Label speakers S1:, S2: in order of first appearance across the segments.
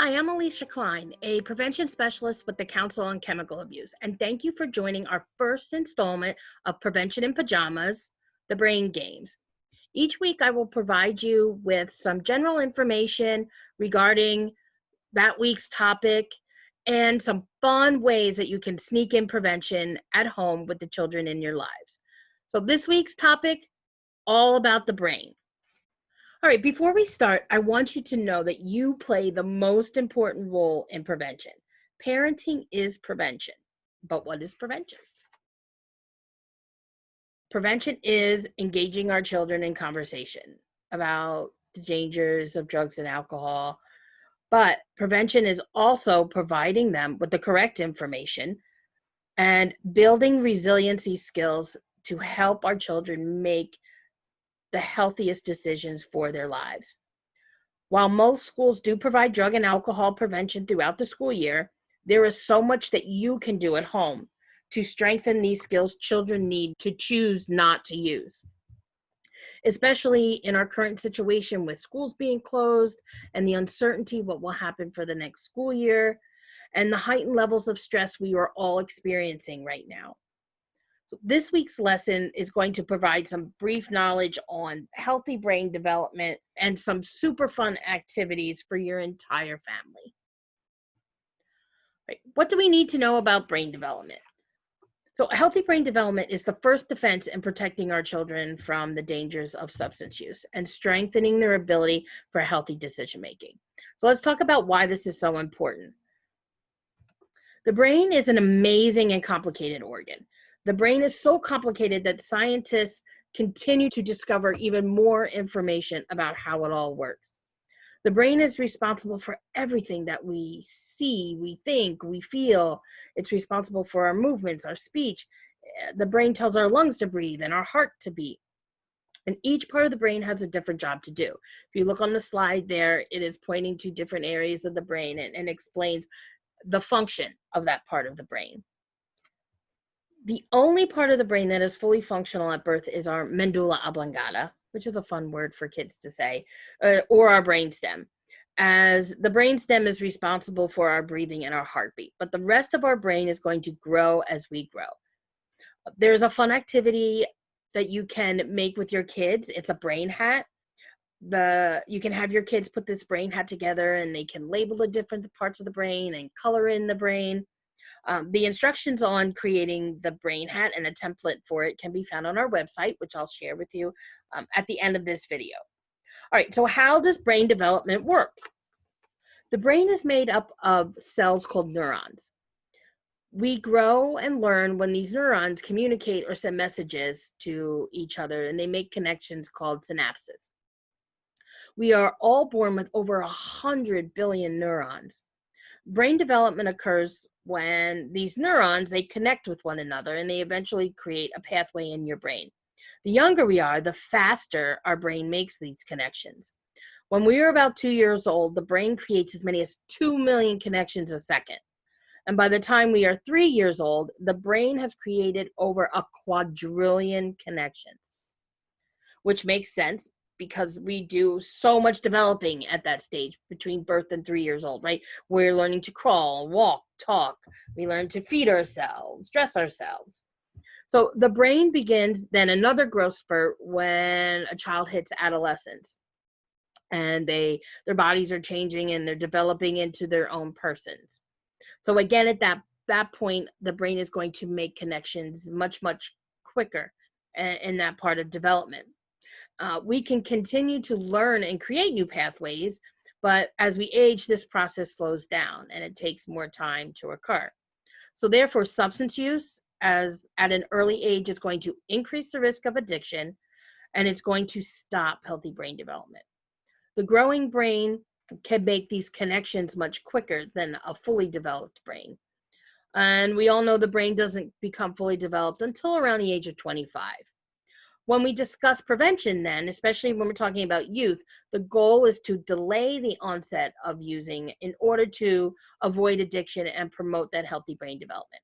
S1: Hi, I'm Alicia Kline, a prevention specialist with the Council on Chemical Abuse, and thank you for joining our first installment of Prevention in Pajamas, the Brain Games. Each week, I will provide you with some general information regarding that week's topic and some fun ways that you can sneak in prevention at home with the children in your lives. So, this week's topic, all about the brain. All right, before we start, I want you to know that you play the most important role in prevention. Parenting is prevention. But what is prevention? Prevention is engaging our children in conversation about the dangers of drugs and alcohol. But prevention is also providing them with the correct information and building resiliency skills to help our children make the healthiest decisions for their lives. While most schools do provide drug and alcohol prevention throughout the school year, there is so much that you can do at home to strengthen these skills children need to choose not to use, especially in our current situation with schools being closed and the uncertainty what will happen for the next school year and the heightened levels of stress we are all experiencing right now. So this week's lesson is going to provide some brief knowledge on healthy brain development and some super fun activities for your entire family. Right. What do we need to know about brain development? So healthy brain development is the first defense in protecting our children from the dangers of substance use and strengthening their ability for healthy decision making. So let's talk about why this is so important. The brain is an amazing and complicated organ. The brain is so complicated that scientists continue to discover even more information about how it all works. The brain is responsible for everything that we see, we think, we feel. It's responsible for our movements, our speech. The brain tells our lungs to breathe and our heart to beat. And each part of the brain has a different job to do. If you look on the slide there, it is pointing to different areas of the brain and explains the function of that part of the brain. The only part of the brain that is fully functional at birth is our medulla oblongata, which is a fun word for kids to say, or our brainstem, as the brainstem is responsible for our breathing and our heartbeat. But the rest of our brain is going to grow as we grow. There's a fun activity that you can make with your kids. It's a brain hat. You can have your kids put this brain hat together and they can label the different parts of the brain and color in the brain. The instructions on creating the brain hat and a template for it can be found on our website, which I'll share with you at the end of this video. All right, so how does brain development work? The brain is made up of cells called neurons. We grow and learn when these neurons communicate or send messages to each other, and they make connections called synapses. We are all born with over 100 billion neurons. Brain development occurs when these neurons, they connect with one another and they eventually create a pathway in your brain. The younger we are, the faster our brain makes these connections. When we are about 2 years old, the brain creates as many as 2 million connections a second. And by the time we are 3 years old, the brain has created over a quadrillion connections, which makes sense because we do so much developing at that stage between birth and 3 years old, right? We're learning to crawl, walk, talk. We learn to feed ourselves, dress ourselves. So the brain begins then another growth spurt when a child hits adolescence and their bodies are changing and they're developing into their own persons. So again, at that point, the brain is going to make connections much, much quicker in that part of development. We can continue to learn and create new pathways, but as we age, this process slows down and it takes more time to occur. So therefore, substance use as at an early age is going to increase the risk of addiction, and it's going to stop healthy brain development. The growing brain can make these connections much quicker than a fully developed brain. And we all know the brain doesn't become fully developed until around the age of 25. When we discuss prevention then, especially when we're talking about youth, the goal is to delay the onset of using in order to avoid addiction and promote that healthy brain development.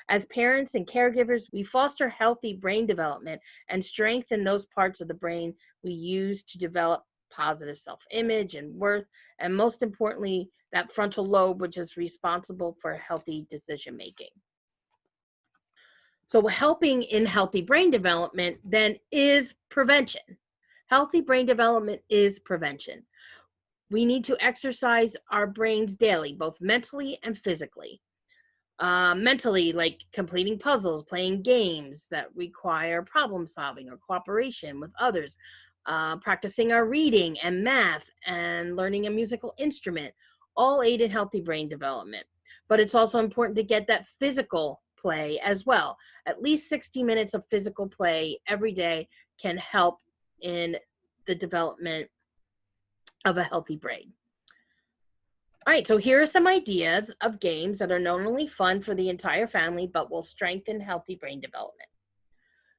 S1: As parents and caregivers, we foster healthy brain development and strengthen those parts of the brain we use to develop positive self-image and worth, and most importantly, that frontal lobe, which is responsible for healthy decision making. So helping in healthy brain development then is prevention. Healthy brain development is prevention. We need to exercise our brains daily, both mentally and physically. Mentally, like completing puzzles, playing games that require problem solving or cooperation with others, practicing our reading and math, and learning a musical instrument, all aid in healthy brain development. But it's also important to get that physical play as well. At least 60 minutes of physical play every day can help in the development of a healthy brain. All right, so here are some ideas of games that are not only fun for the entire family, but will strengthen healthy brain development.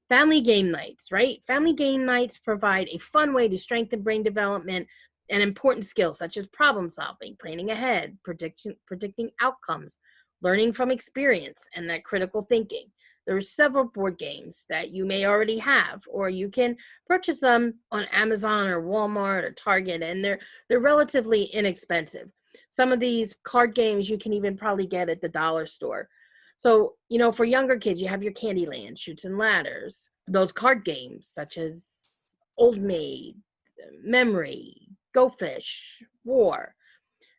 S1: Family game nights, right? Family game nights provide a fun way to strengthen brain development and important skills such as problem solving, planning ahead, predicting outcomes, learning from experience, and that critical thinking. There are several board games that you may already have, or you can purchase them on Amazon or Walmart or Target, and they're relatively inexpensive. Some of these card games you can even probably get at the dollar store. So, for younger kids, you have your Candyland, Chutes and Ladders, those card games such as Old Maid, Memory, Go Fish, War.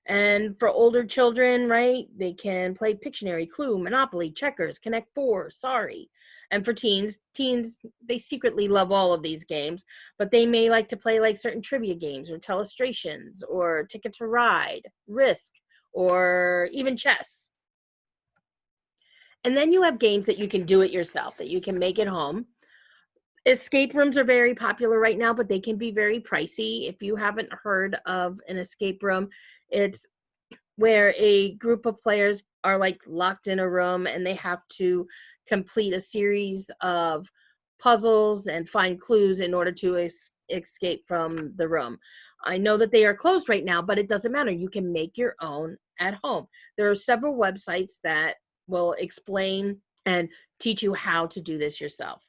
S1: And for older children, right, they can play Pictionary, Clue, Monopoly, Checkers, Connect Four, Sorry. And for teens, they secretly love all of these games, but they may like to play like certain trivia games or Telestrations or Ticket to Ride, Risk, or even chess. And then you have games that you can do it yourself, that you can make at home. Escape rooms are very popular right now, but they can be very pricey. If you haven't heard of an escape room, it's where a group of players are like locked in a room and they have to complete a series of puzzles and find clues in order to escape from the room. I know that they are closed right now, but it doesn't matter. You can make your own at home. There are several websites that will explain and teach you how to do this yourself.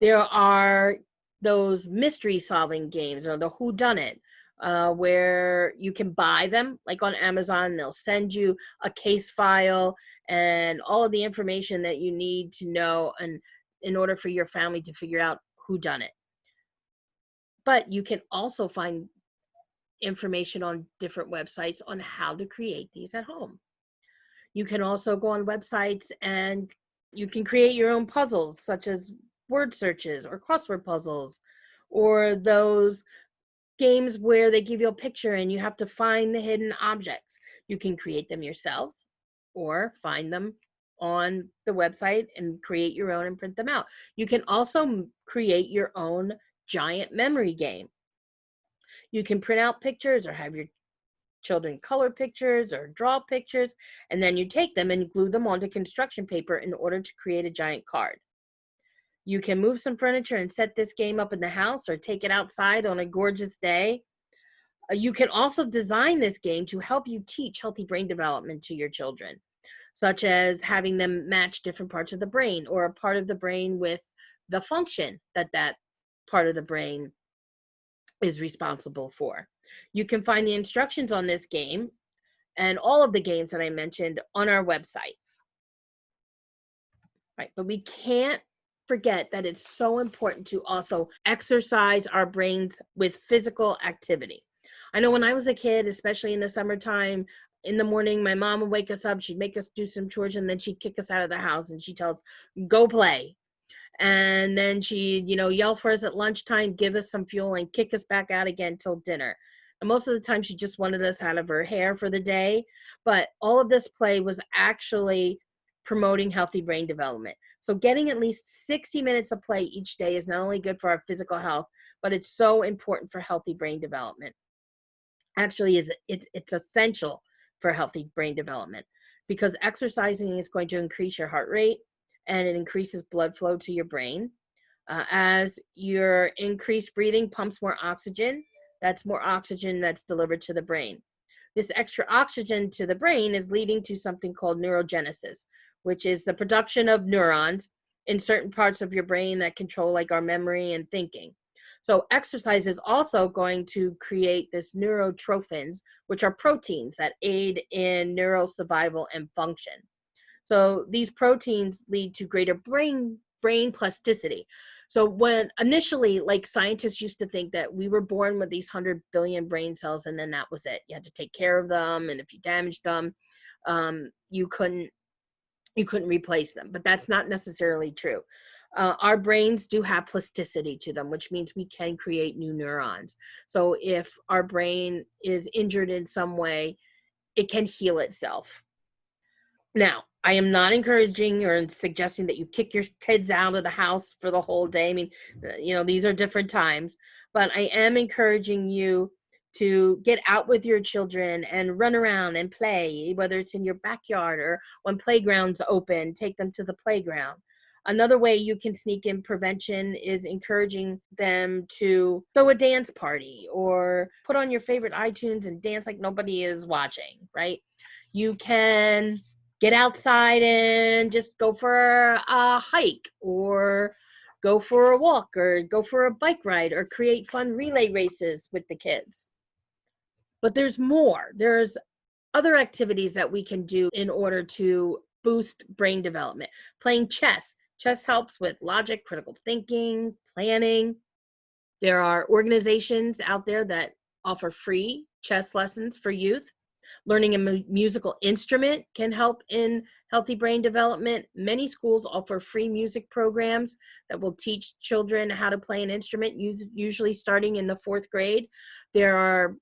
S1: There are those mystery solving games or the whodunit, where you can buy them like on Amazon. They'll send you a case file and all of the information that you need to know and in order for your family to figure out who done it. But you can also find information on different websites on how to create these at home. You can also go on websites and you can create your own puzzles, such as word searches or crossword puzzles, or those games where they give you a picture and you have to find the hidden objects. You can create them yourselves or find them on the website and create your own and print them out. You can also create your own giant memory game. You can print out pictures or have your children color pictures or draw pictures, and then you take them and glue them onto construction paper in order to create a giant card. You can move some furniture and set this game up in the house or take it outside on a gorgeous day. You can also design this game to help you teach healthy brain development to your children, such as having them match different parts of the brain or a part of the brain with the function that part of the brain is responsible for. You can find the instructions on this game and all of the games that I mentioned on our website. Right, but we can't forget that it's so important to also exercise our brains with physical activity. I know when I was a kid, especially in the summertime, in the morning, my mom would wake us up, she'd make us do some chores, and then she'd kick us out of the house and she'd tell us, go play. And then she'd, yell for us at lunchtime, give us some fuel, and kick us back out again till dinner. And most of the time, she just wanted us out of her hair for the day. But all of this play was actually promoting healthy brain development. So getting at least 60 minutes of play each day is not only good for our physical health, but it's so important for healthy brain development. Actually, it's essential for healthy brain development because exercising is going to increase your heart rate and it increases blood flow to your brain. As your increased breathing pumps more oxygen, that's more oxygen that's delivered to the brain. This extra oxygen to the brain is leading to something called neurogenesis, which is the production of neurons in certain parts of your brain that control like our memory and thinking. So exercise is also going to create this neurotrophins, which are proteins that aid in neural survival and function. So these proteins lead to greater brain plasticity. So when initially, like, scientists used to think that we were born with these 100 billion brain cells and then that was it. You had to take care of them, and if you damaged them, you couldn't replace them. But that's not necessarily true. Our brains do have plasticity to them, which means we can create new neurons. So if our brain is injured in some way, it can heal itself. Now, I am not encouraging or suggesting that you kick your kids out of the house for the whole day. I mean, these are different times, but I am encouraging you to get out with your children and run around and play, whether it's in your backyard or when playgrounds open, take them to the playground. Another way you can sneak in prevention is encouraging them to throw a dance party or put on your favorite iTunes and dance like nobody is watching, right? You can get outside and just go for a hike or go for a walk or go for a bike ride or create fun relay races with the kids. But there's more. There's other activities that we can do in order to boost brain development. Playing chess. Chess helps with logic, critical thinking, planning. There are organizations out there that offer free chess lessons for youth. Learning a musical instrument can help in healthy brain development. Many schools offer free music programs that will teach children how to play an instrument, usually starting in the 4th grade. There are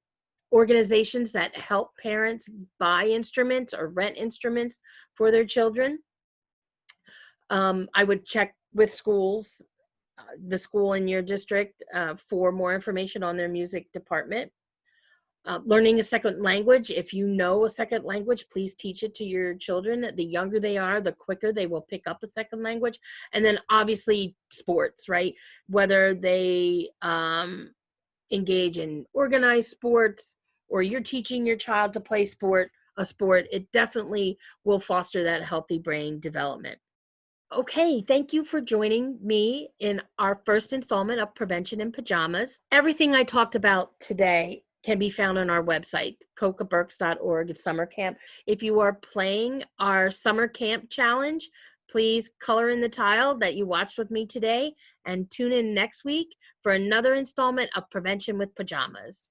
S1: organizations that help parents buy instruments or rent instruments for their children. I would check with schools, the school in your district, for more information on their music department. Learning a second language. If you know a second language, please teach it to your children. The younger they are, the quicker they will pick up a second language. And then obviously sports, right? Whether they engage in organized sports or you're teaching your child to play a sport, it definitely will foster that healthy brain development. Okay, thank you for joining me in our first installment of Prevention in Pajamas. Everything I talked about today can be found on our website, cocaburks.org, summer camp. If you are playing our summer camp challenge, please color in the tile that you watched with me today and tune in next week for another installment of Prevention with Pajamas.